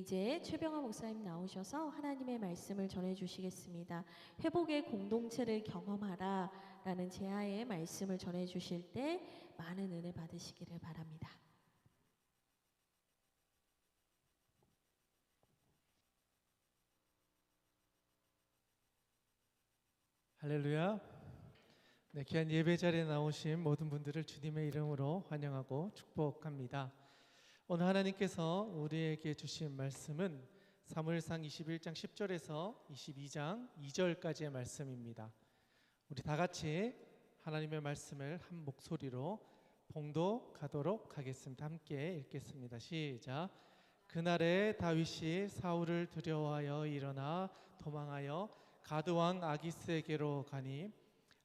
이제 최병화 목사님 나오셔서 하나님의 말씀을 전해 주시겠습니다. 회복의 공동체를 경험하라 라는 제하의 말씀을 전해 주실 때 많은 은혜 받으시기를 바랍니다. 할렐루야. 네, 귀한 예배 자리에 나오신 모든 분들을 주님의 이름으로 환영하고 축복합니다. 오늘 하나님께서 우리에게 주신 말씀은 사무엘상 21장 10절에서 22장 2절까지의 말씀입니다. 우리 다 같이 하나님의 말씀을 한 목소리로 봉독하도록 하겠습니다. 함께 읽겠습니다. 시작. 그날에 다윗이 사울을 두려워하여 일어나 도망하여 가드왕 아기스에게로 가니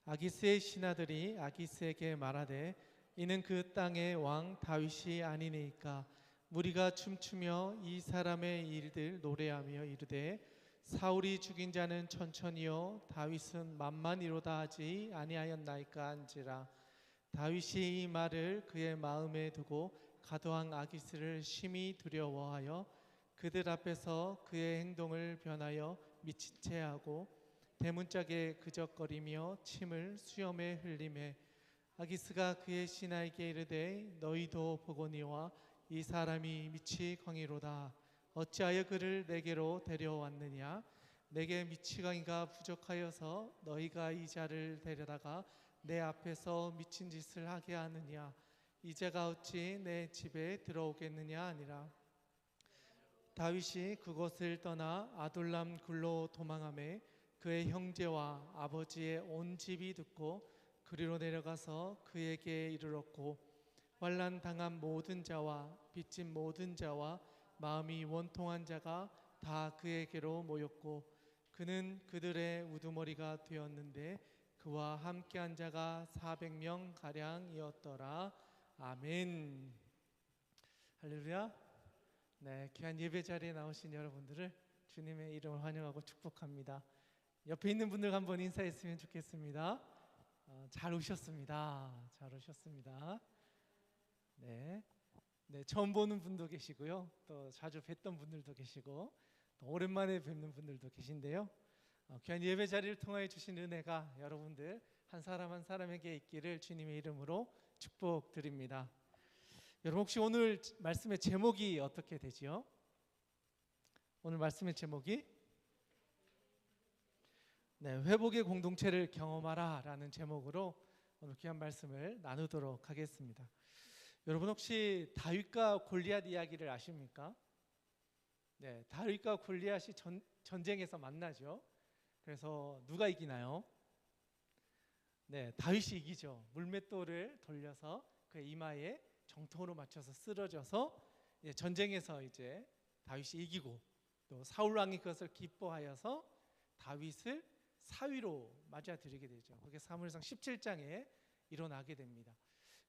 아기스의 신하들이 아기스에게 말하되 이는 그 땅의 왕 다윗이 아니니까 무리가 춤추며 이 사람의 일들 노래하며 이르되 사울이 죽인 자는 천천히요 다윗은 만만이로다 하지 아니하였나이까 한지라. 다윗이 이 말을 그의 마음에 두고 가드왕 아기스를 심히 두려워하여 그들 앞에서 그의 행동을 변하여 미친 채 하고 대문짝에 그적거리며 침을 수염에 흘리매 아기스가 그의 신하에게 이르되 너희도 보거니와 이 사람이 미치광이로다. 어찌하여 그를 내게로 데려왔느냐? 내게 미치광이가 부족하여서 너희가 이 자를 데려다가 내 앞에서 미친 짓을 하게 하느냐? 이 자가 어찌 내 집에 들어오겠느냐 아니라. 다윗이 그곳을 떠나 아둘람 굴로 도망하매 그의 형제와 아버지의 온 집이 듣고 그리로 내려가서 그에게 이르렀고 환난 당한 모든 자와 빚진 모든 자와 마음이 원통한 자가 다 그에게로 모였고 그는 그들의 우두머리가 되었는데 그와 함께한 자가 400명 가량이었더라. 아멘. 할렐루야. 네, 귀한 예배 자리에 나오신 여러분들을 주님의 이름을 환영하고 축복합니다. 옆에 있는 분들 한번 인사했으면 좋겠습니다. 잘 오셨습니다. 잘 오셨습니다. 네, 처음 보는 분도 계시고요. 또 자주 뵀던 분들도 계시고 또 오랜만에 뵙는 분들도 계신데요. 귀한 예배 자리를 통하여 주신 은혜가 여러분들 한 사람 한 사람에게 있기를 주님의 이름으로 축복드립니다. 여러분 혹시 오늘 말씀의 제목이 어떻게 되지요? 오늘 말씀의 제목이 회복의 공동체를 경험하라 라는 제목으로 오늘 귀한 말씀을 나누도록 하겠습니다. 여러분 혹시 다윗과 골리앗 이야기를 아십니까? 네, 다윗과 골리앗이 전쟁에서 만나죠. 그래서 누가 이기나요? 네, 다윗이 이기죠. 물맷돌을 돌려서 그의 이마에 정통으로 맞춰서 쓰러져서 전쟁에서 이제 다윗이 이기고 또 사울 왕이 그것을 기뻐하여서 다윗을 사위로 맞아들이게 되죠. 그게 사무엘상 17장에 일어나게 됩니다.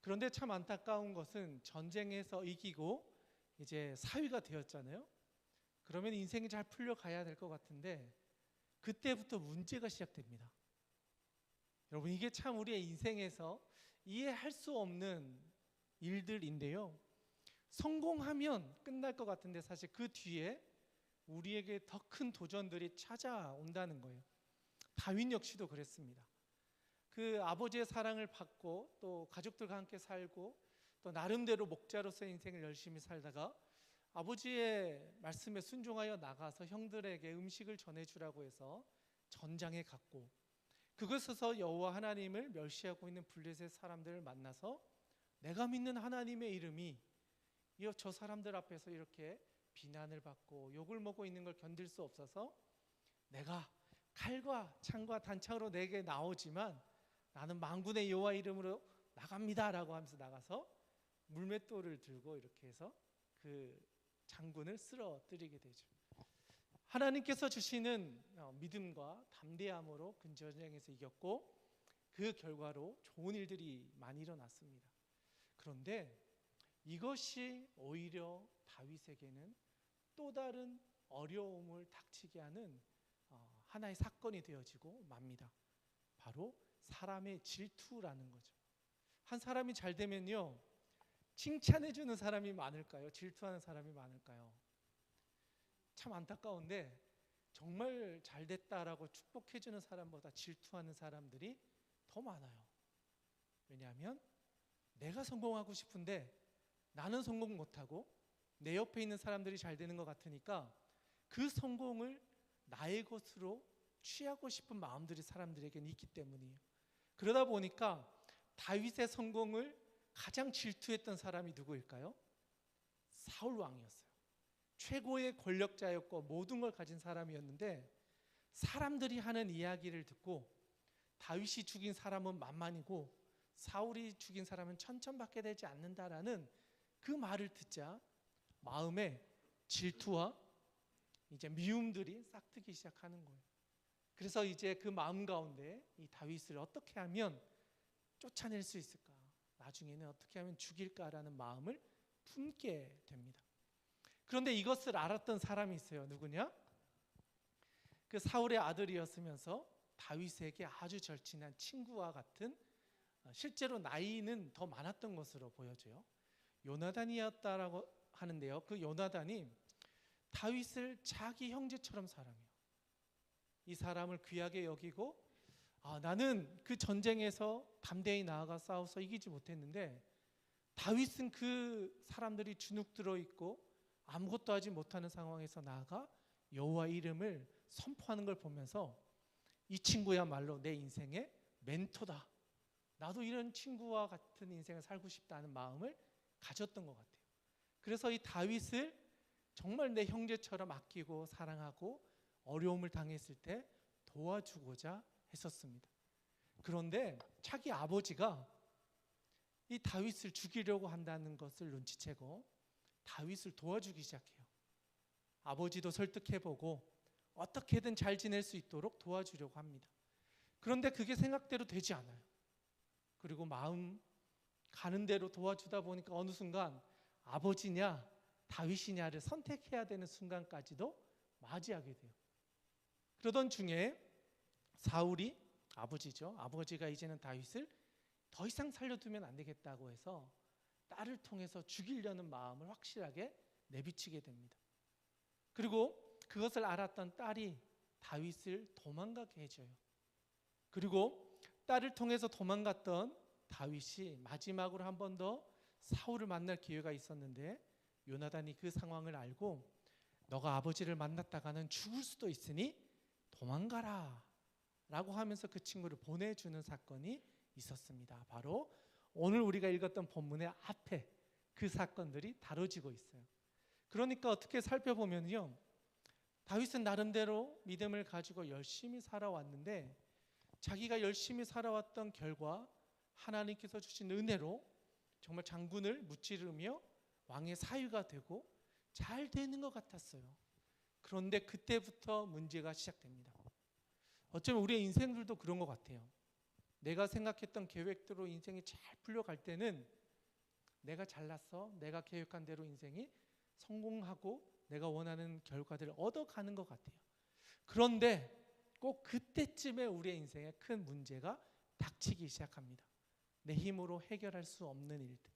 그런데 참 안타까운 것은 전쟁에서 이기고 이제 사위가 되었잖아요. 그러면 인생이 잘 풀려가야 될 것 같은데 그때부터 문제가 시작됩니다. 여러분 이게 참 우리의 인생에서 이해할 수 없는 일들인데요. 성공하면 끝날 것 같은데 사실 그 뒤에 우리에게 더 큰 도전들이 찾아온다는 거예요. 다윗 역시도 그랬습니다. 그 아버지의 사랑을 받고 또 가족들과 함께 살고 또 나름대로 목자로서의 인생을 열심히 살다가 아버지의 말씀에 순종하여 나가서 형들에게 음식을 전해주라고 해서 전장에 갔고 그곳에서 여호와 하나님을 멸시하고 있는 블레셋 사람들을 만나서 내가 믿는 하나님의 이름이 저 사람들 앞에서 이렇게 비난을 받고 욕을 먹고 있는 걸 견딜 수 없어서 내가 칼과 창과 단창으로 내게 나오지만 나는 만군의 여호와 이름으로 나갑니다 라고 하면서 나가서 물맷돌을 들고 이렇게 해서 그 장군을 쓰러뜨리게 되죠. 하나님께서 주시는 믿음과 담대함으로 그 전쟁에서 이겼고 그 결과로 좋은 일들이 많이 일어났습니다. 그런데 이것이 오히려 다윗에게는 또 다른 어려움을 닥치게 하는 하나의 사건이 되어지고 맙니다. 바로 사람의 질투라는 거죠. 한 사람이 잘 되면요 칭찬해 주는 사람이 많을까요? 질투하는 사람이 많을까요? 참 안타까운데 정말 잘 됐다라고 축복해주는 사람보다 질투하는 사람들이 더 많아요. 왜냐하면 내가 성공하고 싶은데 나는 성공 못하고 내 옆에 있는 사람들이 잘 되는 것 같으니까 그 성공을 나의 것으로 취하고 싶은 마음들이 사람들에게는 있기 때문이에요. 그러다 보니까 다윗의 성공을 가장 질투했던 사람이 누구일까요? 사울 왕이었어요. 최고의 권력자였고 모든 걸 가진 사람이었는데 사람들이 하는 이야기를 듣고 다윗이 죽인 사람은 만만이고 사울이 죽인 사람은 천천밖에 되지 않는다라는 그 말을 듣자 마음에 질투와 이제 미움들이 싹트기 시작하는 거예요. 그래서 이제 그 마음 가운데 이 다윗을 어떻게 하면 쫓아낼 수 있을까? 나중에는 어떻게 하면 죽일까라는 마음을 품게 됩니다. 그런데 이것을 알았던 사람이 있어요. 누구냐? 그 사울의 아들이었으면서 다윗에게 아주 절친한 친구와 같은, 실제로 나이는 더 많았던 것으로 보여져요. 요나단이었다라고 하는데요. 그 요나단이 다윗을 자기 형제처럼 사랑해요. 이 사람을 귀하게 여기고 나는 그 전쟁에서 담대히 나아가 싸워서 이기지 못했는데 다윗은 그 사람들이 주눅 들어 있고 아무것도 하지 못하는 상황에서 나아가 여호와 이름을 선포하는 걸 보면서 이 친구야말로 내 인생의 멘토다. 나도 이런 친구와 같은 인생을 살고 싶다는 마음을 가졌던 것 같아요. 그래서 이 다윗을 정말 내 형제처럼 아끼고 사랑하고 어려움을 당했을 때 도와주고자 했었습니다. 그런데 자기 아버지가 이 다윗을 죽이려고 한다는 것을 눈치채고 다윗을 도와주기 시작해요. 아버지도 설득해보고 어떻게든 잘 지낼 수 있도록 도와주려고 합니다. 그런데 그게 생각대로 되지 않아요. 그리고 마음 가는 대로 도와주다 보니까 어느 순간 아버지냐 다윗이냐를 선택해야 되는 순간까지도 맞이하게 돼요. 그러던 중에 사울이 아버지죠. 아버지가 이제는 다윗을 더 이상 살려두면 안 되겠다고 해서 딸을 통해서 죽이려는 마음을 확실하게 내비치게 됩니다. 그리고 그것을 알았던 딸이 다윗을 도망가게 해줘요. 그리고 딸을 통해서 도망갔던 다윗이 마지막으로 한 번 더 사울을 만날 기회가 있었는데 요나단이 그 상황을 알고 너가 아버지를 만났다가는 죽을 수도 있으니 도망가라 라고 하면서 그 친구를 보내주는 사건이 있었습니다. 바로 오늘 우리가 읽었던 본문의 앞에 그 사건들이 다뤄지고 있어요. 그러니까 어떻게 살펴보면요, 다윗은 나름대로 믿음을 가지고 열심히 살아왔는데 자기가 열심히 살아왔던 결과 하나님께서 주신 은혜로 정말 장군을 무찌르며 왕의 사위가 되고 잘 되는 것 같았어요. 그런데 그때부터 문제가 시작됩니다. 어쩌면 우리의 인생들도 그런 것 같아요. 내가 생각했던 계획대로 인생이 잘 풀려갈 때는 내가 잘났어, 내가 계획한 대로 인생이 성공하고 내가 원하는 결과들을 얻어가는 것 같아요. 그런데 꼭 그때쯤에 우리의 인생에 큰 문제가 닥치기 시작합니다. 내 힘으로 해결할 수 없는 일들.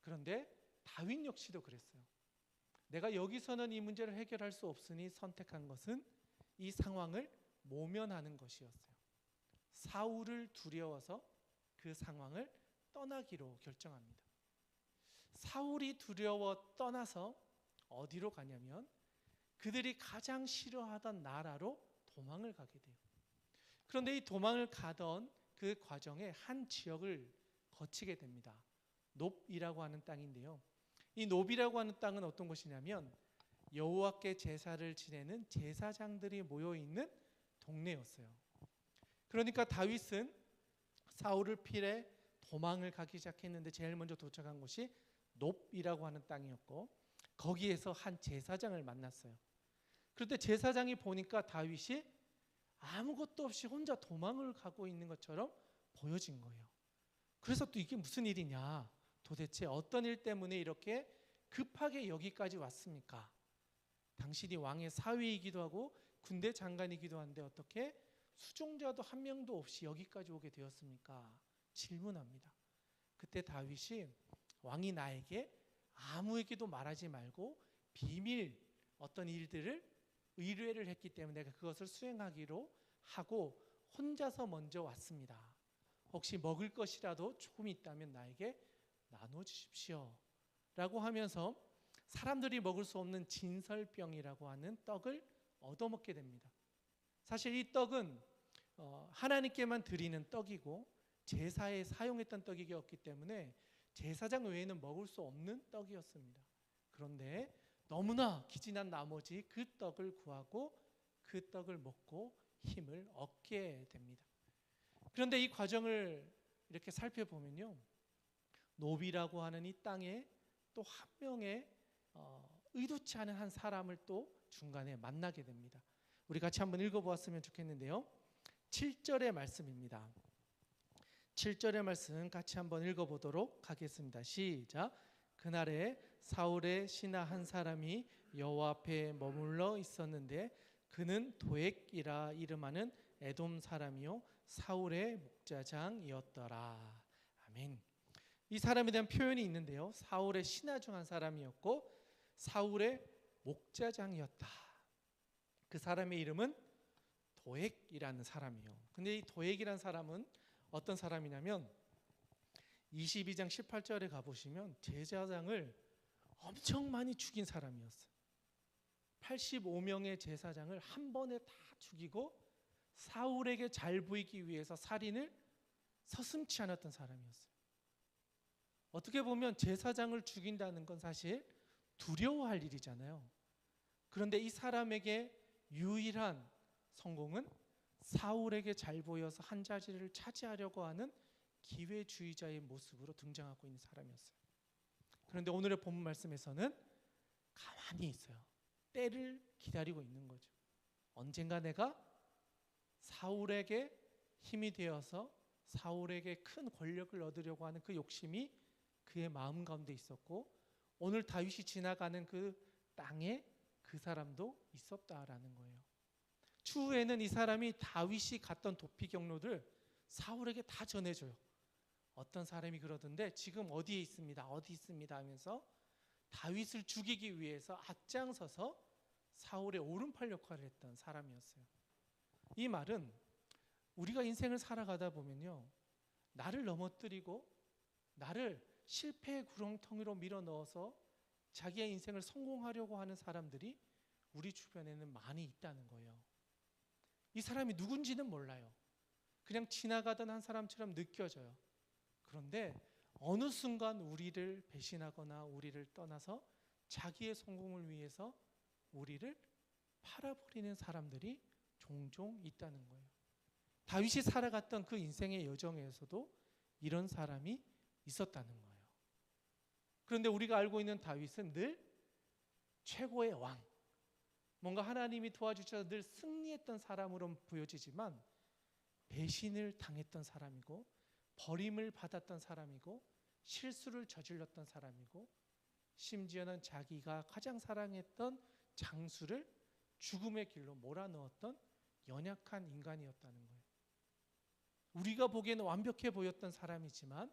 그런데 다윗 역시도 그랬어요. 내가 여기서는 이 문제를 해결할 수 없으니 선택한 것은 이 상황을 모면하는 것이었어요. 사울을 두려워서 그 상황을 떠나기로 결정합니다. 사울이 두려워 떠나서 어디로 가냐면 그들이 가장 싫어하던 나라로 도망을 가게 돼요. 그런데 이 도망을 가던 그 과정에 한 지역을 거치게 됩니다. 놉이라고 하는 땅인데요. 이 놉이라고 하는 땅은 어떤 곳이냐면 여호와께 제사를 지내는 제사장들이 모여 있는 동네였어요. 그러니까 다윗은 사울을 피해 도망을 가기 시작했는데 제일 먼저 도착한 곳이 놉이라고 하는 땅이었고 거기에서 한 제사장을 만났어요. 그런데 제사장이 보니까 다윗이 아무것도 없이 혼자 도망을 가고 있는 것처럼 보여진 거예요. 그래서 또 이게 무슨 일이냐, 도대체 어떤 일 때문에 이렇게 급하게 여기까지 왔습니까? 당신이 왕의 사위이기도 하고 군대 장관이기도 한데 어떻게 수종자도 한 명도 없이 여기까지 오게 되었습니까? 질문합니다. 그때 다윗이 왕이 나에게 아무에게도 말하지 말고 비밀 어떤 일들을 의뢰를 했기 때문에 내가 그것을 수행하기로 하고 혼자서 먼저 왔습니다. 혹시 먹을 것이라도 조금 있다면 나에게 나눠주십시오 라고 하면서 사람들이 먹을 수 없는 진설병이라고 하는 떡을 얻어먹게 됩니다. 사실 이 떡은 하나님께만 드리는 떡이고 제사에 사용했던 떡이었기 때문에 제사장 외에는 먹을 수 없는 떡이었습니다. 그런데 너무나 기진한 나머지 그 떡을 구하고 그 떡을 먹고 힘을 얻게 됩니다. 그런데 이 과정을 이렇게 살펴보면요, 노비라고 하는 이 땅에 또 한 명의 의도치 않은 한 사람을 또 중간에 만나게 됩니다. 우리 같이 한번 읽어보았으면 좋겠는데요. 7절의 말씀입니다. 7절의 말씀 같이 한번 읽어보도록 하겠습니다. 시작. 그날에 사울의 신하 한 사람이 여호와 앞에 머물러 있었는데 그는 도액이라 이름하는 에돔 사람이요 사울의 목자장이었더라. 아멘. 이 사람에 대한 표현이 있는데요, 사울의 신하 중 한 사람이었고 사울의 목자장이었다. 그 사람의 이름은 도액이라는 사람이요. 근데 이 도액이라는 사람은 어떤 사람이냐면 22장 18절에 가보시면 제사장을 엄청 많이 죽인 사람이었어요. 85명의 제사장을 한 번에 다 죽이고 사울에게 잘 보이기 위해서 살인을 서슴지 않았던 사람이었어요. 어떻게 보면 제사장을 죽인다는 건 사실 두려워할 일이잖아요. 그런데 이 사람에게 유일한 성공은 사울에게 잘 보여서 한 자리를 차지하려고 하는 기회주의자의 모습으로 등장하고 있는 사람이었어요. 그런데 오늘의 본문 말씀에서는 가만히 있어요. 때를 기다리고 있는 거죠. 언젠가 내가 사울에게 힘이 되어서 사울에게 큰 권력을 얻으려고 하는 그 욕심이 그의 마음 가운데 있었고 오늘 다윗이 지나가는 그 땅에 그 사람도 있었다라는 거예요. 추후에는 이 사람이 다윗이 갔던 도피 경로를 사울에게 다 전해줘요. 어떤 사람이 그러던데 지금 어디에 있습니다, 어디 있습니다 하면서 다윗을 죽이기 위해서 앞장서서 사울의 오른팔 역할을 했던 사람이었어요. 이 말은 우리가 인생을 살아가다 보면요, 나를 넘어뜨리고 나를 실패의 구렁텅이로 밀어넣어서 자기의 인생을 성공하려고 하는 사람들이 우리 주변에는 많이 있다는 거예요. 이 사람이 누군지는 몰라요. 그냥 지나가던 한 사람처럼 느껴져요. 그런데 어느 순간 우리를 배신하거나 우리를 떠나서 자기의 성공을 위해서 우리를 팔아버리는 사람들이 종종 있다는 거예요. 다윗이 살아갔던 그 인생의 여정에서도 이런 사람이 있었다는 거예요. 그런데 우리가 알고 있는 다윗은 늘 최고의 왕, 뭔가 하나님이 도와주셔서 늘 승리했던 사람으로 보여지지만 배신을 당했던 사람이고 버림을 받았던 사람이고 실수를 저질렀던 사람이고 심지어는 자기가 가장 사랑했던 장수를 죽음의 길로 몰아넣었던 연약한 인간이었다는 거예요. 우리가 보기에는 완벽해 보였던 사람이지만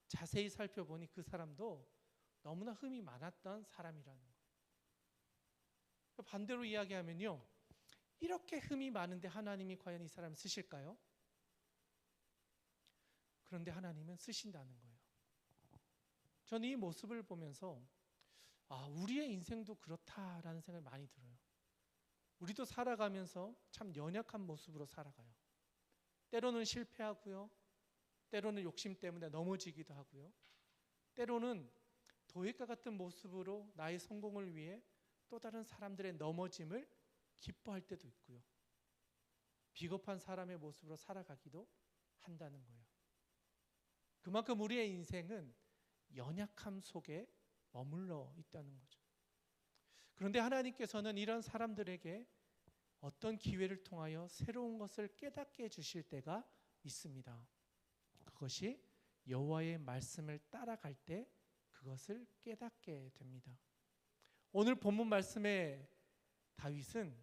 자세히 살펴보니 그 사람도 너무나 흠이 많았던 사람이라는 거예요. 반대로 이야기하면요, 이렇게 흠이 많은데 하나님이 과연 이 사람을 쓰실까요? 그런데 하나님은 쓰신다는 거예요. 저는 이 모습을 보면서 우리의 인생도 그렇다라는 생각이 많이 들어요. 우리도 살아가면서 참 연약한 모습으로 살아가요. 때로는 실패하고요, 때로는 욕심 때문에 넘어지기도 하고요, 때로는 도액과 같은 모습으로 나의 성공을 위해 또 다른 사람들의 넘어짐을 기뻐할 때도 있고요, 비겁한 사람의 모습으로 살아가기도 한다는 거예요. 그만큼 우리의 인생은 연약함 속에 머물러 있다는 거죠. 그런데 하나님께서는 이런 사람들에게 어떤 기회를 통하여 새로운 것을 깨닫게 해주실 때가 있습니다. 그것이 여호와의 말씀을 따라갈 때 그것을 깨닫게 됩니다. 오늘 본문 말씀에 다윗은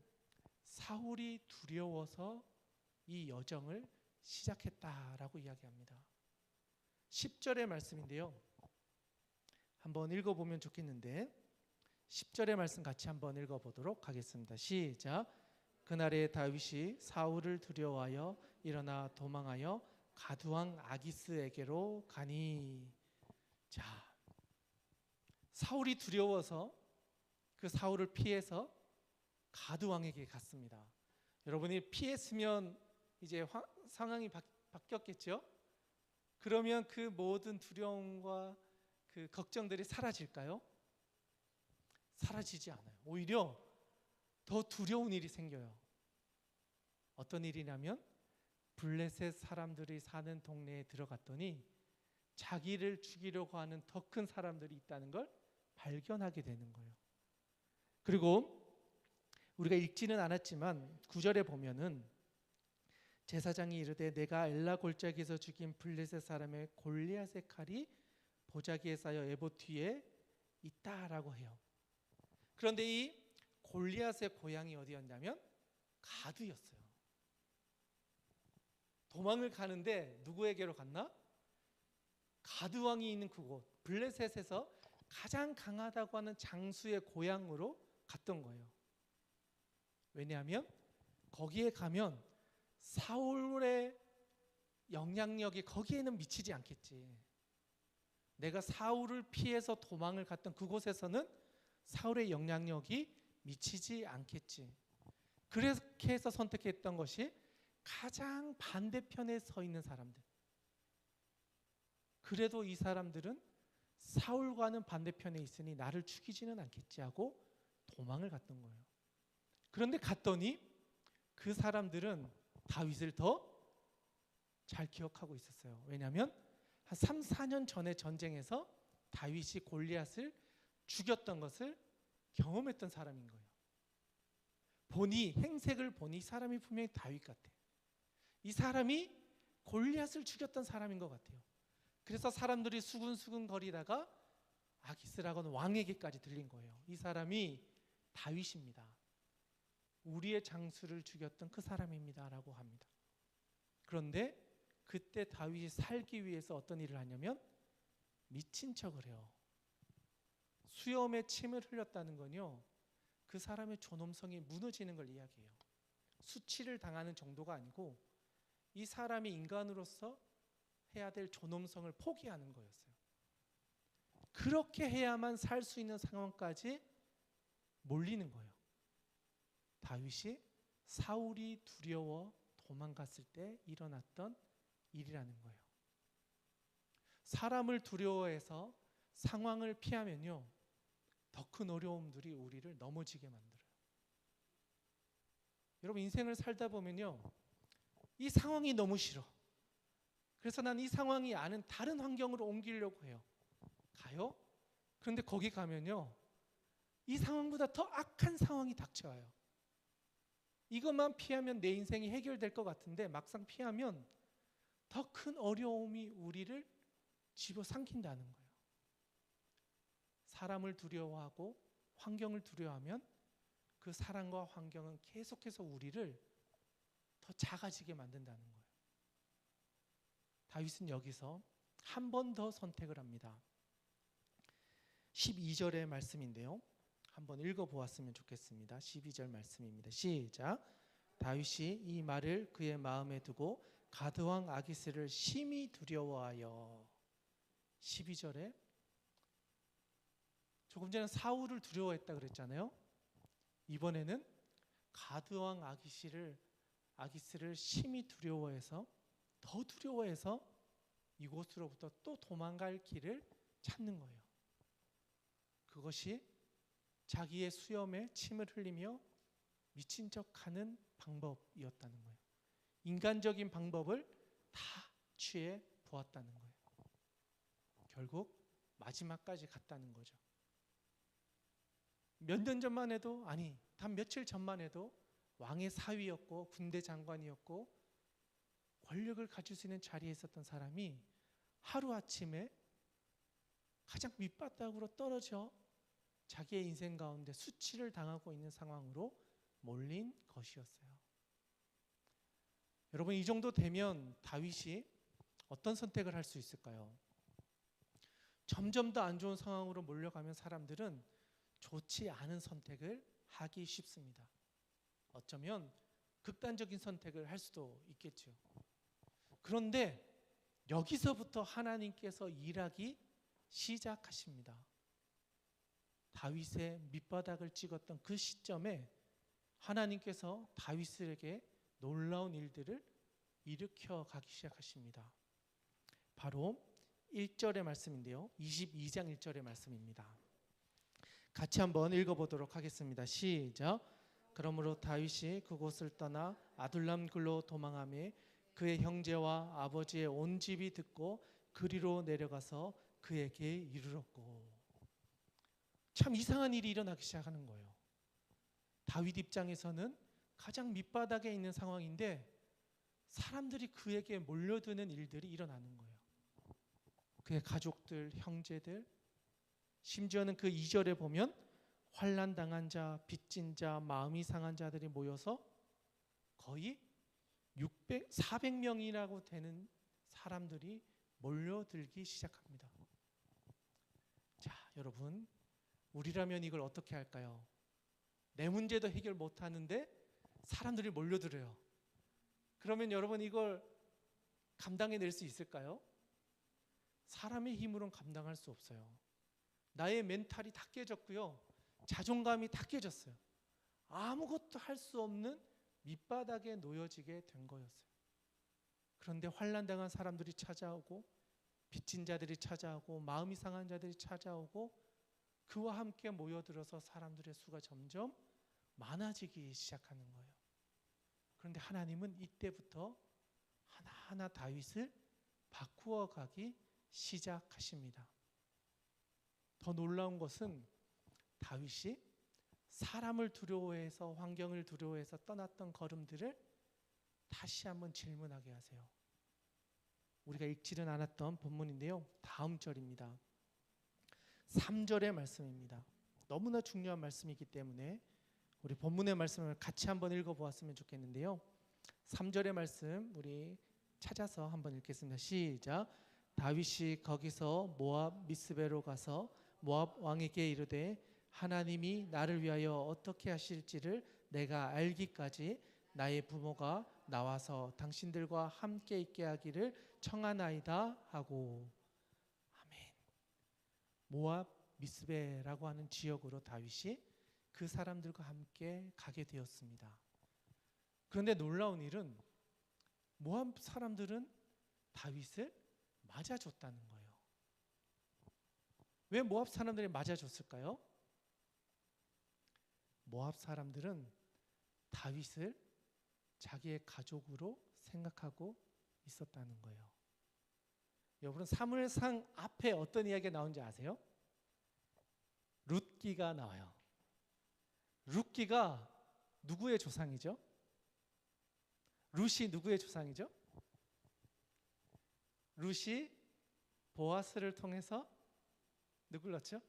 사울이 두려워서 이 여정을 시작했다라고 이야기합니다. 10절의 말씀인데요, 한번 읽어보면 좋겠는데 10절의 말씀 같이 한번 읽어보도록 하겠습니다. 시작. 그날에 다윗이 사울을 두려워하여 일어나 도망하여 가두왕 아기스에게로 가니. 자, 사울이 두려워서 그 사울을 피해서 가두왕에게 갔습니다. 여러분이 피했으면 이제 상황이 바뀌었겠죠? 그러면 그 모든 두려움과 그 걱정들이 사라질까요? 사라지지 않아요. 오히려 더 두려운 일이 생겨요. 어떤 일이냐면 블레셋 사람들이 사는 동네에 들어갔더니 자기를 죽이려고 하는 더 큰 사람들이 있다는 걸 발견하게 되는 거예요. 그리고 우리가 읽지는 않았지만 9절에 보면은 제사장이 이르되 내가 엘라 골짜기에서 죽인 블레셋 사람의 골리앗의 칼이 보자기에 쌓여 에봇 뒤에 있다라고 해요. 그런데 이 골리앗의 고향이 어디였냐면 가드였어요. 도망을 가는데 누구에게로 갔나? 가드 왕이 있는 그곳, 블레셋에서 가장 강하다고 하는 장수의 고향으로 갔던 거예요. 왜냐하면 거기에 가면 사울의 영향력이 거기에는 미치지 않겠지. 내가 사울을 피해서 도망을 갔던 그곳에서는 사울의 영향력이 미치지 않겠지. 그렇게 해서 선택했던 것이 가장 반대편에 서 있는 사람들. 그래도 이 사람들은 사울과는 반대편에 있으니 나를 죽이지는 않겠지 하고 도망을 갔던 거예요. 그런데 갔더니 그 사람들은 다윗을 더 잘 기억하고 있었어요. 왜냐하면 한 3, 4년 전에 전쟁에서 다윗이 골리앗을 죽였던 것을 경험했던 사람인 거예요. 보니 행색을 보니 이 사람이 분명히 다윗 같아. 이 사람이 골리앗을 죽였던 사람인 것 같아요. 그래서 사람들이 수근수근 거리다가 아기스라고 하는 왕에게까지 들린 거예요. 이 사람이 다윗입니다. 우리의 장수를 죽였던 그 사람입니다 라고 합니다. 그런데 그때 다윗이 살기 위해서 어떤 일을 하냐면 미친 척을 해요. 수염에 침을 흘렸다는 건요, 그 사람의 존엄성이 무너지는 걸 이야기해요. 수치를 당하는 정도가 아니고 이 사람이 인간으로서 해야 될 존엄성을 포기하는 거였어요. 그렇게 해야만 살 수 있는 상황까지 몰리는 거예요. 다윗이 사울이 두려워 도망갔을 때 일어났던 일이라는 거예요. 사람을 두려워해서 상황을 피하면요, 더 큰 어려움들이 우리를 넘어지게 만들어요. 여러분, 인생을 살다 보면요, 이 상황이 너무 싫어. 그래서 난 이 상황이 아닌 다른 환경으로 옮기려고 해요. 가요? 그런데 거기 가면요, 이 상황보다 더 악한 상황이 닥쳐와요. 이것만 피하면 내 인생이 해결될 것 같은데 막상 피하면 더 큰 어려움이 우리를 집어삼킨다는 거예요. 사람을 두려워하고 환경을 두려워하면 그 사람과 환경은 계속해서 우리를 더 작아지게 만든다는 거예요. 다윗은 여기서 한 번 더 선택을 합니다. 12절의 말씀인데요, 한번 읽어보았으면 좋겠습니다. 12절 말씀입니다. 시작. 다윗이 이 말을 그의 마음에 두고 가드왕 아기스를 심히 두려워하여. 12절에 조금 전에 사울을 두려워했다 그랬잖아요. 이번에는 가드왕 아기스를 심히 두려워해서, 더 두려워해서 이곳으로부터 또 도망갈 길을 찾는 거예요. 그것이 자기의 수염에 침을 흘리며 미친 척하는 방법이었다는 거예요. 인간적인 방법을 다 취해 보았다는 거예요. 결국 마지막까지 갔다는 거죠. 몇 년 전만 해도, 아니 단 며칠 전만 해도 왕의 사위였고 군대 장관이었고 권력을 가질 수 있는 자리에 있었던 사람이 하루아침에 가장 밑바닥으로 떨어져 자기의 인생 가운데 수치를 당하고 있는 상황으로 몰린 것이었어요. 여러분, 이 정도 되면 다윗이 어떤 선택을 할 수 있을까요? 점점 더 안 좋은 상황으로 몰려가면 사람들은 좋지 않은 선택을 하기 쉽습니다. 어쩌면 극단적인 선택을 할 수도 있겠죠. 그런데 여기서부터 하나님께서 일하기 시작하십니다. 다윗의 밑바닥을 찍었던 그 시점에 하나님께서 다윗에게 놀라운 일들을 일으켜 가기 시작하십니다. 바로 1절의 말씀인데요. 22장 1절의 말씀입니다. 같이 한번 읽어보도록 하겠습니다. 시작. 그러므로 다윗이 그곳을 떠나 아둘람 굴로 도망하며 그의 형제와 아버지의 온 집이 듣고 그리로 내려가서 그에게 이르렀고. 참 이상한 일이 일어나기 시작하는 거예요. 다윗 입장에서는 가장 밑바닥에 있는 상황인데 사람들이 그에게 몰려드는 일들이 일어나는 거예요. 그의 가족들, 형제들, 심지어는 그 2절에 보면 환난당한 자, 빚진 자, 마음이 상한 자들이 모여서 거의 400명이라고 되는 사람들이 몰려들기 시작합니다. 자, 여러분, 우리라면 이걸 어떻게 할까요? 내 문제도 해결 못하는데 사람들이 몰려들어요. 그러면 여러분 이걸 감당해낼 수 있을까요? 사람의 힘으로는 감당할 수 없어요. 나의 멘탈이 다 깨졌고요. 자존감이 다 깨졌어요. 아무것도 할 수 없는 밑바닥에 놓여지게 된 거였어요. 그런데 환난당한 사람들이 찾아오고 빚진 자들이 찾아오고 마음이 상한 자들이 찾아오고 그와 함께 모여들어서 사람들의 수가 점점 많아지기 시작하는 거예요. 그런데 하나님은 이때부터 하나하나 다윗을 바꾸어 가기 시작하십니다. 더 놀라운 것은 다윗이 사람을 두려워해서 환경을 두려워해서 떠났던 걸음들을 다시 한번 질문하게 하세요. 우리가 읽지는 않았던 본문인데요. 다음 절입니다. 3절의 말씀입니다. 너무나 중요한 말씀이기 때문에 우리 본문의 말씀을 같이 한번 읽어보았으면 좋겠는데요. 3절의 말씀 우리 찾아서 한번 읽겠습니다. 시작. 다윗이 거기서 모압 미스베로 가서 모압 왕에게 이르되 하나님이 나를 위하여 어떻게 하실지를 내가 알기까지 나의 부모가 나와서 당신들과 함께 있게 하기를 청하나이다 하고. 아멘. 모압 미스베라고 하는 지역으로 다윗이 그 사람들과 함께 가게 되었습니다. 그런데 놀라운 일은 모압 사람들은 다윗을 맞아줬다는 거예요. 왜 모압 사람들이 맞아줬을까요? 모압 사람들은 다윗을 자기의 가족으로 생각하고 있었다는 거예요. 여러분 사무엘상 앞에 어떤 이야기가 나오는지 아세요? 룻기가 나와요. 룻기가 누구의 조상이죠? 룻이 누구의 조상이죠? 룻이 보아스를 통해서 누굴 낳죠?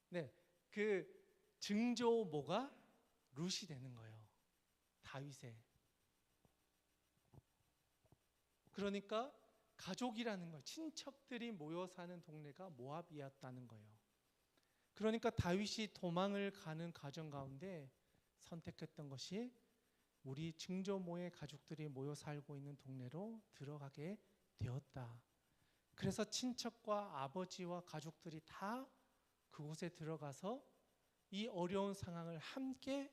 네, 그 증조모가 룻이 되는 거예요. 다윗의. 그러니까 가족이라는 거, 친척들이 모여 사는 동네가 모압이었다는 거예요. 그러니까 다윗이 도망을 가는 과정 가운데 선택했던 것이 우리 증조모의 가족들이 모여 살고 있는 동네로 들어가게 되었다. 그래서 친척과 아버지와 가족들이 다 그곳에 들어가서 이 어려운 상황을 함께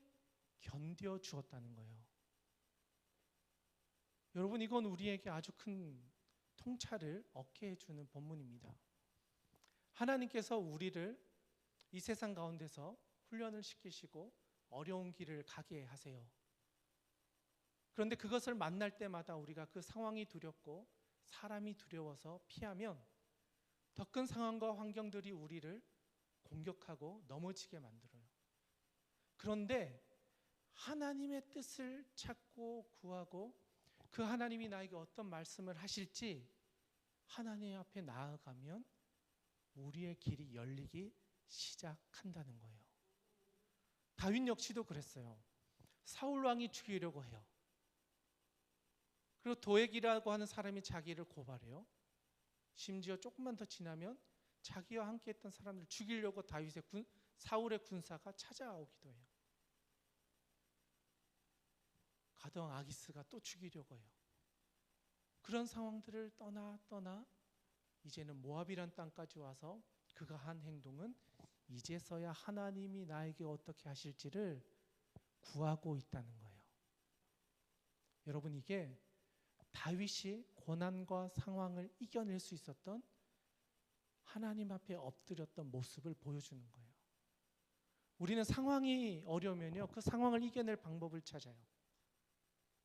견뎌 주었다는 거예요. 여러분 이건 우리에게 아주 큰 통찰을 얻게 해주는 본문입니다. 하나님께서 우리를 이 세상 가운데서 훈련을 시키시고 어려운 길을 가게 하세요. 그런데 그것을 만날 때마다 우리가 그 상황이 두렵고 사람이 두려워서 피하면 더 큰 상황과 환경들이 우리를 공격하고 넘어지게 만들어요. 그런데 하나님의 뜻을 찾고 구하고 그 하나님이 나에게 어떤 말씀을 하실지 하나님 앞에 나아가면 우리의 길이 열리기 시작한다는 거예요. 다윗 역시도 그랬어요. 사울 왕이 죽이려고 해요. 그리고 도액이라고 하는 사람이 자기를 고발해요. 심지어 조금만 더 지나면 자기와 함께했던 사람들 죽이려고 사울의 군사가 찾아오기도 해요. 가던 아기스가 또 죽이려고 해요. 그런 상황들을 떠나 이제는 모압이란 땅까지 와서 그가 한 행동은 이제서야 하나님이 나에게 어떻게 하실지를 구하고 있다는 거예요. 여러분, 이게 다윗이 고난과 상황을 이겨낼 수 있었던 하나님 앞에 엎드렸던 모습을 보여주는 거예요. 우리는 상황이 어려우면요, 그 상황을 이겨낼 방법을 찾아요.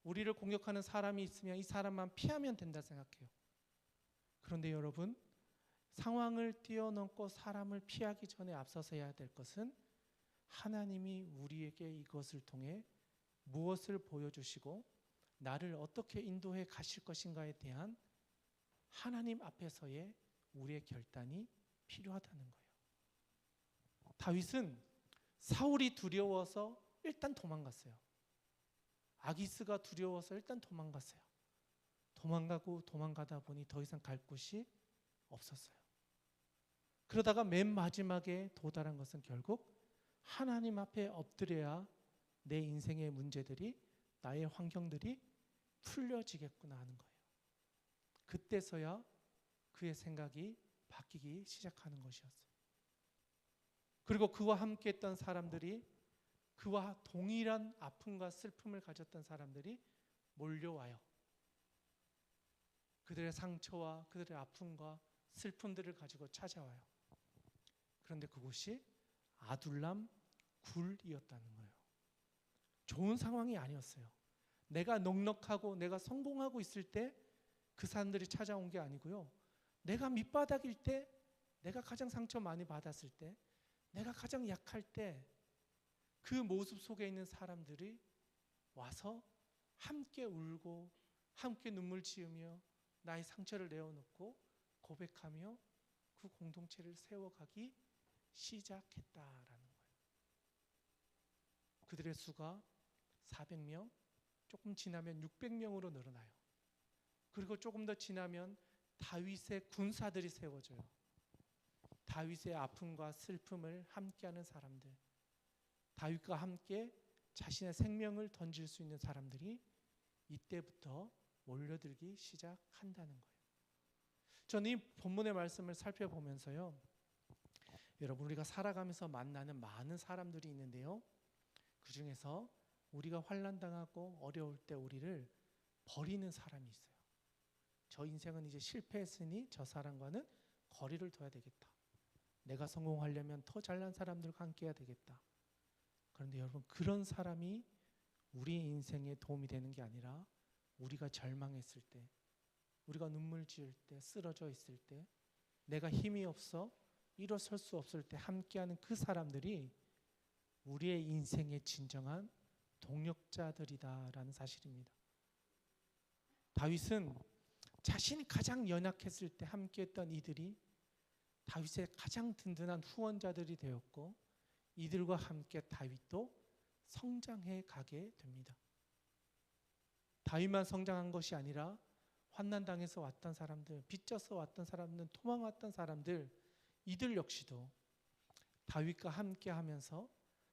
우리를 공격하는 사람이 있으면 이 사람만 피하면 된다 생각해요. 그런데 여러분, 상황을 뛰어넘고 사람을 피하기 전에 앞서서 해야 될 것은 하나님이 우리에게 이것을 통해 무엇을 보여주시고 나를 어떻게 인도해 가실 것인가에 대한 하나님 앞에서의 우리의 결단이 필요하다는 거예요. 다윗은 사울이 두려워서 일단 도망갔어요. 아기스가 두려워서 일단 도망갔어요. 도망가다 보니 더 이상 갈 곳이 없었어요. 그러다가 맨 마지막에 도달한 것은 결국 하나님 앞에 엎드려야 내 인생의 문제들이, 나의 환경들이 풀려지겠구나 하는 거예요. 그때서야 그의 생각이 바뀌기 시작하는 것이었어요. 그리고 그와 함께했던 사람들이, 그와 동일한 아픔과 슬픔을 가졌던 사람들이 몰려와요. 그들의 상처와 그들의 아픔과 슬픔들을 가지고 찾아와요. 그런데 그곳이 아둘람 굴이었다는 거예요. 좋은 상황이 아니었어요. 내가 넉넉하고 내가 성공하고 있을 때 그 사람들이 찾아온 게 아니고요, 내가 밑바닥일 때, 내가 가장 상처 많이 받았을 때, 내가 가장 약할 때 그 모습 속에 있는 사람들이 와서 함께 울고 함께 눈물 지으며 나의 상처를 내어놓고 고백하며 그 공동체를 세워가기 시작했다라는 거예요. 그들의 수가 400명, 조금 지나면 600명으로 늘어나요. 그리고 조금 더 지나면 다윗의 군사들이 세워져요. 다윗의 아픔과 슬픔을 함께하는 사람들, 다윗과 함께 자신의 생명을 던질 수 있는 사람들이 이때부터 몰려들기 시작한다는 거예요. 저는 이 본문의 말씀을 살펴보면서요, 여러분, 우리가 살아가면서 만나는 많은 사람들이 있는데요, 그 중에서 우리가 환난당하고 어려울 때 우리를 버리는 사람이 있어요. 저 인생은 이제 실패했으니 저 사람과는 거리를 둬야 되겠다. 내가 성공하려면 더 잘난 사람들과 함께 해야 되겠다. 그런데 여러분, 그런 사람이 우리 인생에 도움이 되는 게 아니라 우리가 절망했을 때, 우리가 눈물 지을 때, 쓰러져 있을 때, 내가 힘이 없어 일어설 수 없을 때 함께하는 그 사람들이 우리의 인생의 진정한 동력자들이다라는 사실입니다. 다윗은 자신이 가장 연약했을 때 함께했던 이들이 다윗의 가장 든든한 후원자들이 되었고, 이들과 함께 다윗도 성장해 가게 됩니다. 다윗만 성장한 것이 아니라 환난당해서 왔던 사람들, 빚져서 왔던 사람들, 도망왔던 사람들, 이들 역시도 다윗과 함께 하면서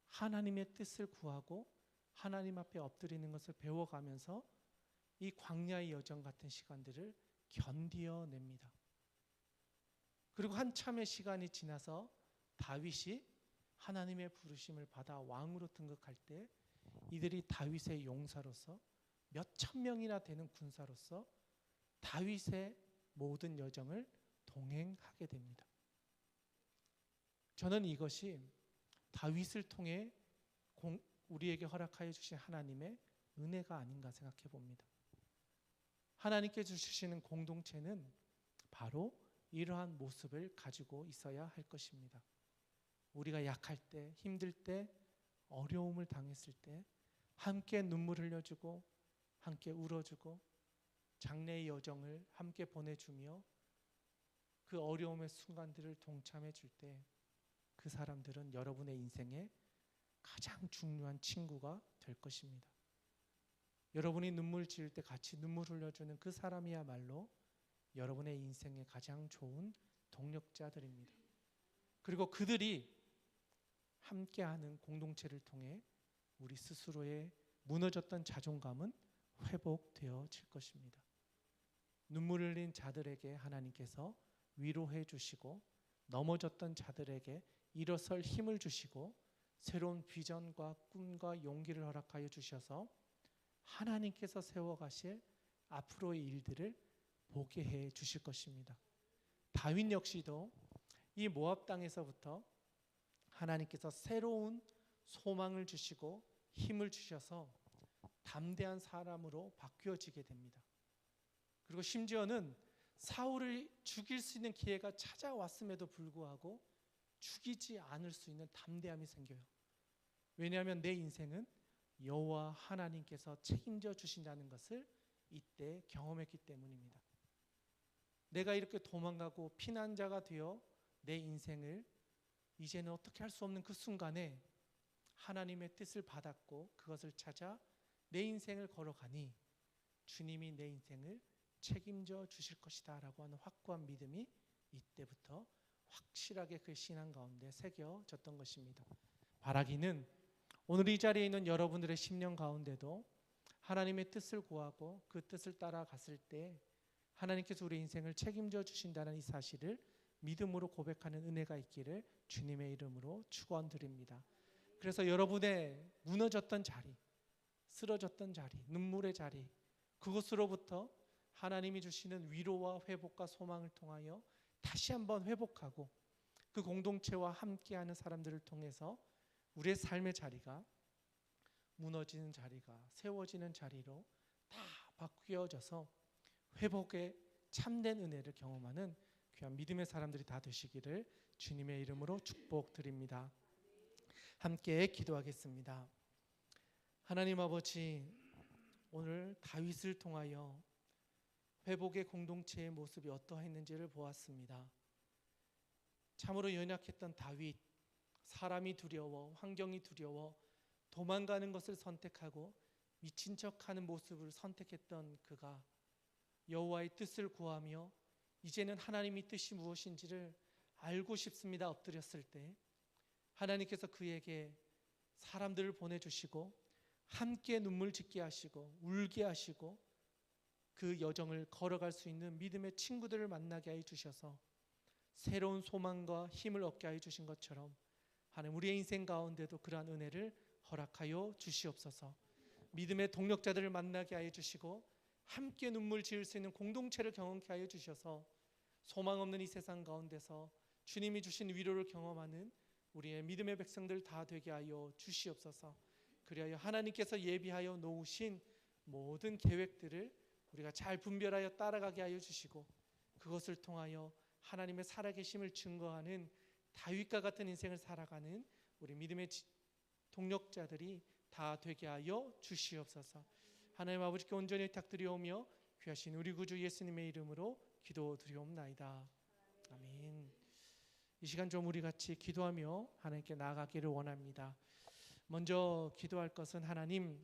하나님의 뜻을 구하고 하나님 앞에 엎드리는 것을 배워가면서 이 광야의 여정 같은 시간들을 견디어냅니다. 그리고 한참의 시간이 지나서 다윗이 하나님의 부르심을 받아 왕으로 등극할 때 이들이 다윗의 용사로서 몇천 명이나 되는 군사로서 다윗의 모든 여정을 동행하게 됩니다. 저는 이것이 다윗을 통해 우리에게 허락하여 주신 하나님의 은혜가 아닌가 생각해 봅니다. 하나님께 주시는 공동체는 바로 이러한 모습을 가지고 있어야 할 것입니다. 우리가 약할 때, 힘들 때, 어려움을 당했을 때 함께 눈물 흘려주고 함께 울어주고 장래의 여정을 함께 보내주며 그 어려움의 순간들을 동참해 줄 때 그 사람들은 여러분의 인생에 가장 중요한 친구가 될 것입니다. 여러분이 눈물 지을 때 같이 눈물 흘려주는 그 사람이야말로 여러분의 인생에 가장 좋은 동력자들입니다. 그리고 그들이 함께하는 공동체를 통해 우리 스스로의 무너졌던 자존감은 회복되어질 것입니다. 눈물 흘린 자들에게 하나님께서 위로해 주시고, 넘어졌던 자들에게 일어설 힘을 주시고, 새로운 비전과 꿈과 용기를 허락하여 주셔서 하나님께서 세워가실 앞으로의 일들을 보게 해 주실 것입니다. 다윗 역시도 이 모압 땅에서부터 하나님께서 새로운 소망을 주시고 힘을 주셔서 담대한 사람으로 바뀌어지게 됩니다. 그리고 심지어는 사울을 죽일 수 있는 기회가 찾아왔음에도 불구하고 죽이지 않을 수 있는 담대함이 생겨요. 왜냐하면 내 인생은 여호와 하나님께서 책임져 주신다는 것을 이때 경험했기 때문입니다. 내가 이렇게 도망가고 피난자가 되어 내 인생을 이제는 어떻게 할 수 없는 그 순간에 하나님의 뜻을 받았고 그것을 찾아 내 인생을 걸어가니 주님이 내 인생을 책임져 주실 것이다 라고 하는 확고한 믿음이 이때부터 확실하게 그 신앙 가운데 새겨졌던 것입니다. 바라기는 오늘 이 자리에 있는 여러분들의 심령 가운데도 하나님의 뜻을 구하고 그 뜻을 따라갔을 때 하나님께서 우리 인생을 책임져 주신다는 이 사실을 믿음으로 고백하는 은혜가 있기를 주님의 이름으로 축원드립니다. 그래서 여러분의 무너졌던 자리, 쓰러졌던 자리, 눈물의 자리, 그곳으로부터 하나님이 주시는 위로와 회복과 소망을 통하여 다시 한번 회복하고 그 공동체와 함께하는 사람들을 통해서 우리의 삶의 자리가 무너지는 자리가 세워지는 자리로 다 바뀌어져서 회복의 참된 은혜를 경험하는 귀한 믿음의 사람들이 다 되시기를 주님의 이름으로 축복드립니다. 함께 기도하겠습니다. 하나님 아버지, 오늘 다윗을 통하여 회복의 공동체의 모습이 어떠했는지를 보았습니다. 참으로 연약했던 다윗, 사람이 두려워, 환경이 두려워 도망가는 것을 선택하고 미친 척하는 모습을 선택했던 그가 여호와의 뜻을 구하며 이제는 하나님의 뜻이 무엇인지를 알고 싶습니다 엎드렸을 때 하나님께서 그에게 사람들을 보내주시고 함께 눈물 짓게 하시고 울게 하시고 그 여정을 걸어갈 수 있는 믿음의 친구들을 만나게 해 주셔서 새로운 소망과 힘을 얻게 해 주신 것처럼 하나님 우리의 인생 가운데도 그러한 은혜를 허락하여 주시옵소서. 믿음의 동력자들을 만나게 하여 주시고 함께 눈물 지을 수 있는 공동체를 경험케 하여 주셔서 소망 없는 이 세상 가운데서 주님이 주신 위로를 경험하는 우리의 믿음의 백성들 다 되게 하여 주시옵소서. 그리하여 하나님께서 예비하여 놓으신 모든 계획들을 우리가 잘 분별하여 따라가게 하여 주시고 그것을 통하여 하나님의 살아계심을 증거하는 다윗과 같은 인생을 살아가는 우리 믿음의 동력자들이 다 되게 하여 주시옵소서. 하나님 아버지께 온전히 부탁드리오며 귀하신 우리 구주 예수님의 이름으로 기도드리옵나이다. 아멘. 이 시간 좀 우리 같이 기도하며 하나님께 나아가기를 원합니다. 먼저 기도할 것은 하나님,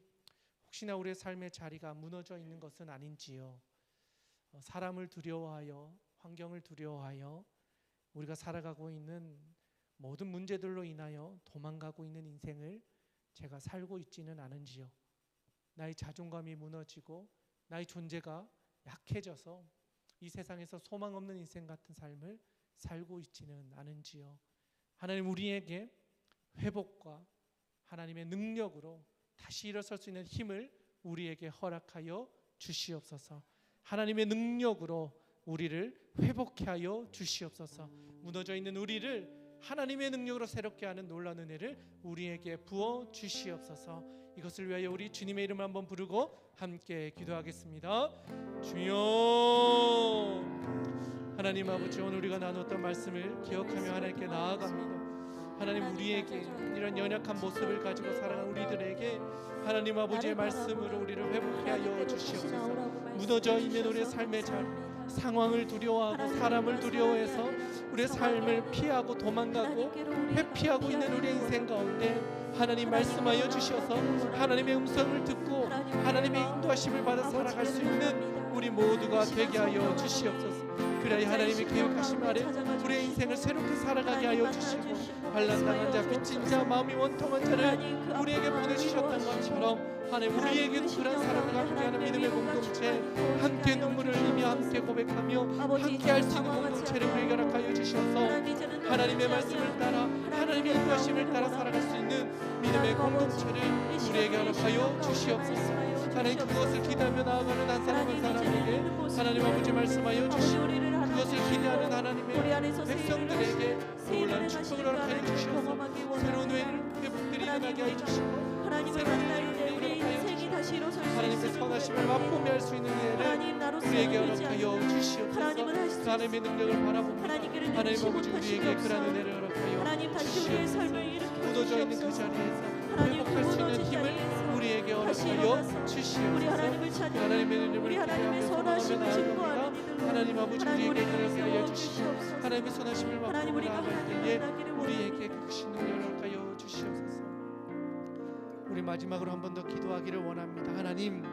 혹시나 우리의 삶의 자리가 무너져 있는 것은 아닌지요. 사람을 두려워하여 환경을 두려워하여 우리가 살아가고 있는 모든 문제들로 인하여 도망가고 있는 인생을 제가 살고 있지는 않은지요. 나의 자존감이 무너지고 나의 존재가 약해져서 이 세상에서 소망 없는 인생 같은 삶을 살고 있지는 않은지요. 하나님 우리에게 회복과 하나님의 능력으로 다시 일어설 수 있는 힘을 우리에게 허락하여 주시옵소서. 하나님의 능력으로 우리를 회복케 하여 주시옵소서. 무너져 있는 우리를 하나님의 능력으로 새롭게 하는 놀라운 은혜를 우리에게 부어 주시옵소서. 이것을 위하여 우리 주님의 이름을 한번 부르고 함께 기도하겠습니다. 주여, 하나님 아버지, 오늘 우리가 나눴던 말씀을 기억하며 하나님께 나아갑니다. 하나님 우리에게 이런 연약한 모습을 가지고 살아가는 우리들에게 하나님 아버지의 말씀으로 우리를 회복케 하여 주시옵소서. 무너져 있는 우리의 삶의 자리, 상황을 두려워하고 사람을 두려워해서 우리의 삶을 피하고 도망가고 회피하고 있는 우리의 인생 가운데 하나님 말씀하여 주셔서 하나님의 음성을 듣고 하나님의 인도하심을 받아 살아갈 수 있는 우리 모두가 되게 하여 주시옵소서. 그래야 하나님의 계획하심 아래 우리의 인생을 새롭게 살아가게 하여 주시고 환난당한 자, 빚진 자, 마음이 원통한 자를 우리에게 보내주셨던 것처럼 하나님 우리에게도 그런 사람을 함께하는 믿음의 공동체, 함께 눈물을 흘리며 함께 고백하며 함께 할 수 있는 공동체를 우리에게 허락하여 주셔서 하나님의 말씀을 따라 하나님의 인도하심을 따라 살아갈 수 있는 믿음의 공동체를 우리에게 허락하여 주시옵소서. 하나님 그것을 기대하며 나아가는 한 사람 한 사람에게 하나님 아버지 말씀하여 주시고 그것을 기대하는 하나님의 백성들에게 놀라운 축복을 허락하여 주시옵소서. 새로운 회복들이 일어나게 하여 주시고 새로운 일들을 우리에게 허락하여 주시고 하나님의 선하심을 맛보며 할 수 있는 은혜를 우리에게 허락하여 주시옵소서. 하나님의 능력을 바라보며 하나님 아버지 우리에게 그런 은혜를 허락하여 주시옵소서. 무너져 있는 그 자리에서 회복할 수 있는 힘을 우리에게 허락하여 주시옵소서. 하나님의 이름을 기대하며 소망하며 나아갑니다. 하나님 아버지 우리에게 허락하여 주시고 하나님의 선하심을 맛보며 나아갈 때에 우리에게 그 크신 능력을 허락하여 주시옵소서. 우리 마지막으로 한 번 더 기도하기를 원합니다. 하나님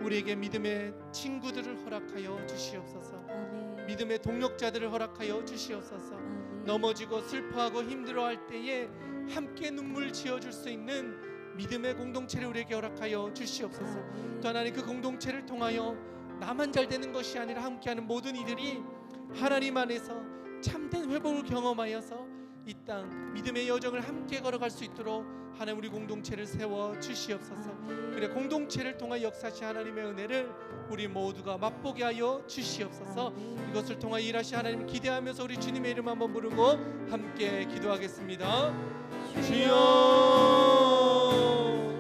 우리에게 믿음의 친구들을 허락하여 주시옵소서. 아멘. 믿음의 동력자들을 허락하여 주시옵소서. 아멘. 넘어지고 슬퍼하고 힘들어할 때에 함께 눈물 지어줄 수 있는 믿음의 공동체를 우리에게 허락하여 주시옵소서. 아멘. 또 하나님 그 공동체를 통하여 나만 잘 되는 것이 아니라 함께하는 모든 이들이 하나님 안에서 참된 회복을 경험하여서 이 땅 믿음의 여정을 함께 걸어갈 수 있도록 하나님 우리 공동체를 세워 주시옵소서. 그래 공동체를 통하 역사하신 하나님의 은혜를 우리 모두가 맛보게 하여 주시옵소서. 이것을 통하 일하시 하나님을 기대하면서 우리 주님의 이름 한번 부르고 함께 기도하겠습니다. 주여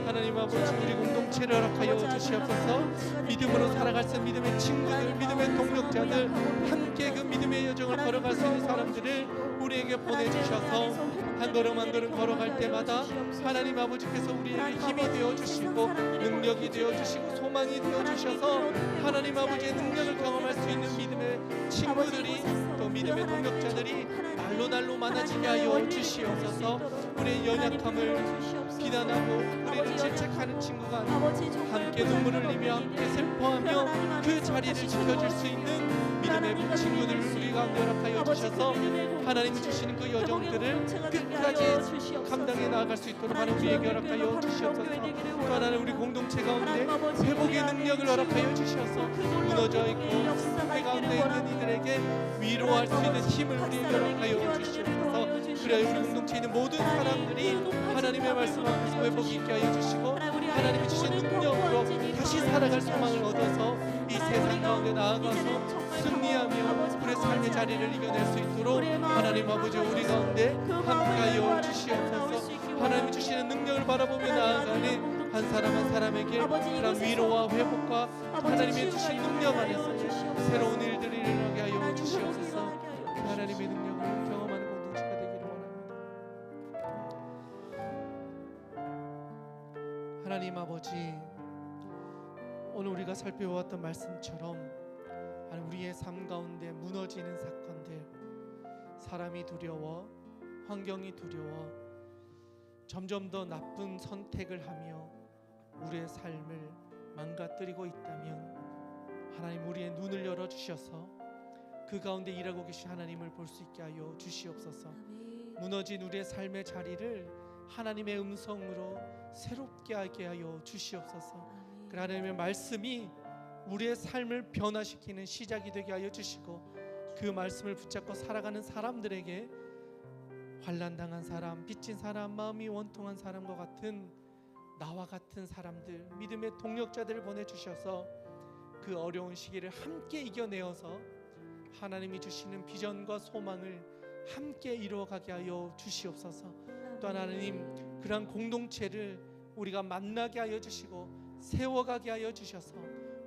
하나님 아버지 우리 공동체를 허락하여 주시옵소서. 믿음으로 살아갈 수 있는 믿음의 친구들, 믿음의 동력자들, 함께 그 믿음의 여정을 걸어갈 수 있는 사람들을 우리에게 보내주셔서 한 걸음 한 걸음 걸어갈 때마다 하나님 아버지께서 우리에게 힘이 되어주시고 능력이 되어주시고 소망이 되어주셔서 하나님 아버지의 능력을 경험할 수 있는 믿음의 친구들이 또 믿음의 동력자들이 날로 많아지게 하여 주시옵소서. 우리의 연약함을 비난하고 우리를 질책하는 친구가 아니고 함께 눈물을 흘리며 함께 슬퍼하며 그 자리를 지켜줄 수 있는 믿음의 친구들을 우리 가운데 허락하여 주셔서 하나님이 주시는 그 여정들을 끝까지 감당해 나아갈 수 있도록 하나님 우리에게 허락하여 주시옵소서. 또 하나님 우리 공동체 가운데 회복의 능력을 허락하여 주셔서 무너져 있고 그 가운데 있는 이들에게 위로할 수 있는 힘을 우리에게 허락하여 주시옵소서. 그래야 우리 공동체에 있는 모든 사람들이 하나님의 말씀 앞에서 회복이 있게 하여 주시고 하나님이 주신 능력으로 다시 살아갈 소망을 얻어서 이 세상 가운데 나아가서 승리하며 우리의 삶의 자리를 이겨낼 수 있도록 하나님 아버지 우리 가운데 함께하여 주시옵소서. 하나님이 주시는 능력을 바라보며 나아가는 한 사람 한 사람에게 그런 위로와 회복과 하나님의 주신 능력 안에서 새로운 일들이 일어나게 하여 주시옵소서. 하나님의 능력을 경험하는 공동체가 되기를 원합니다. 하나님 아버지 오늘 우리가 살펴보았던 말씀처럼 우리의 삶 가운데 무너지는 사건들, 사람이 두려워, 환경이 두려워 점점 더 나쁜 선택을 하며 우리의 삶을 망가뜨리고 있다면 하나님 우리의 눈을 열어주셔서 그 가운데 일하고 계신 하나님을 볼 수 있게 하여 주시옵소서. 무너진 우리의 삶의 자리를 하나님의 음성으로 새롭게 하게 하여 주시옵소서. 그 하나님의 말씀이 우리의 삶을 변화시키는 시작이 되게 하여 주시고 그 말씀을 붙잡고 살아가는 사람들에게 환난당한 사람, 빚진 사람, 마음이 원통한 사람과 같은 나와 같은 사람들, 믿음의 동력자들을 보내주셔서 그 어려운 시기를 함께 이겨내어서 하나님이 주시는 비전과 소망을 함께 이루어가게 하여 주시옵소서. 또한 하나님 그러한 공동체를 우리가 만나게 하여 주시고 세워가게 하여 주셔서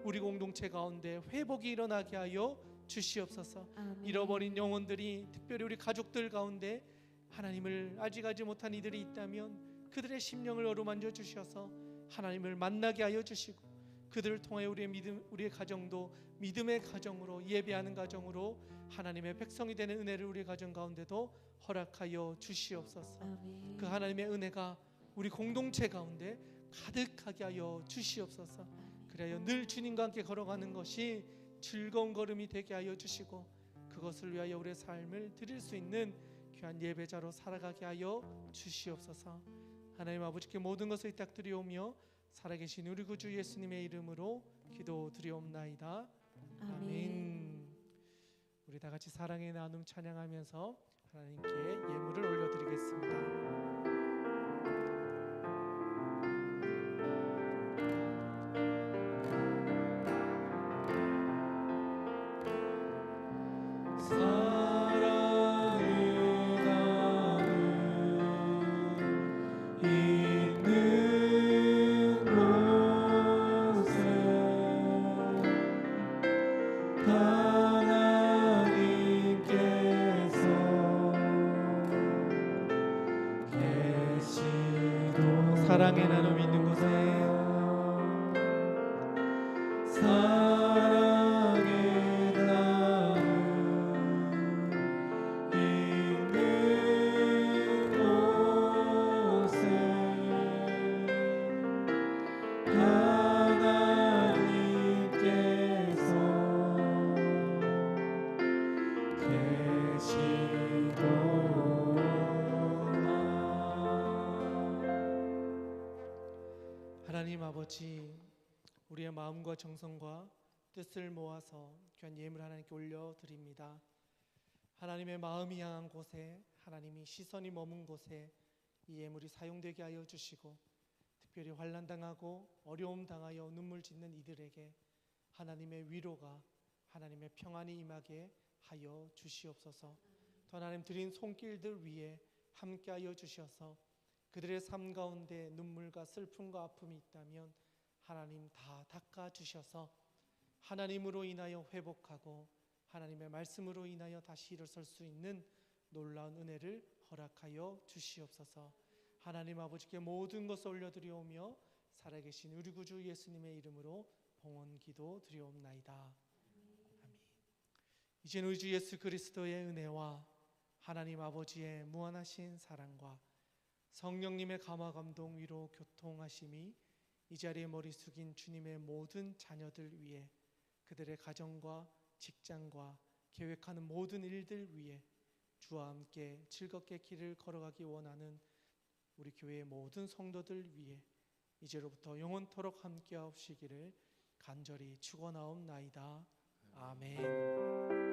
우리 공동체 가운데 회복이 일어나게 하여 주시옵소서. 아멘. 잃어버린 영혼들이 특별히 우리 가족들 가운데 하나님을 아직 알지 못한 이들이 있다면 그들의 심령을 어루만져 주셔서 하나님을 만나게 하여 주시고 그들을 통해 우리의 가정도 믿음의 가정으로 예배하는 가정으로 하나님의 백성이 되는 은혜를 우리 가정 가운데도 허락하여 주시옵소서. 아멘. 그 하나님의 은혜가 우리 공동체 가운데 가득하게 하여 주시옵소서. 그래야 늘 주님과 함께 걸어가는 것이 즐거운 걸음이 되게 하여 주시고 그것을 위하여 우리의 삶을 드릴 수 있는 귀한 예배자로 살아가게 하여 주시옵소서. 하나님 아버지께 모든 것을 위탁드리오며 살아계신 우리 구주 예수님의 이름으로 기도드리옵나이다. 아멘. 우리 다 같이 사랑의 나눔 찬양하면서 하나님께 예물을 올려드리겠습니다. 사랑의 나눔 있는 곳에 사랑의 나눔 있는 곳에 하나님께서 하나님 아버지, 우리의 마음과 정성과 뜻을 모아서 귀한 예물 하나님께 올려드립니다. 하나님의 마음이 향한 곳에, 하나님이 시선이 머문 곳에 이 예물이 사용되게 하여 주시고, 특별히 환난당하고 어려움 당하여 눈물 짓는 이들에게 하나님의 위로가, 하나님의 평안이 임하게 하여 주시옵소서. 또 하나님 드린 손길들 위에 함께하여 주셔서 그들의 삶 가운데 눈물과 슬픔과 아픔이 있다면 하나님 다 닦아주셔서 하나님으로 인하여 회복하고 하나님의 말씀으로 인하여 다시 일어설 수 있는 놀라운 은혜를 허락하여 주시옵소서. 하나님 아버지께 모든 것을 올려드리오며 살아계신 우리 구주 예수님의 이름으로 봉헌 기도 드리옵나이다. 아멘. 이제는 우리 주 예수 그리스도의 은혜와 하나님 아버지의 무한하신 사랑과 성령님의 감화 감동 위로 교통하심이 이 자리에 머리 숙인 주님의 모든 자녀들 위해, 그들의 가정과 직장과 계획하는 모든 일들 위해 주와 함께 즐겁게 길을 걸어가기 원하는 우리 교회의 모든 성도들 위해 이제로부터 영원토록 함께하시기를 간절히 축원하옵나이다. 아멘.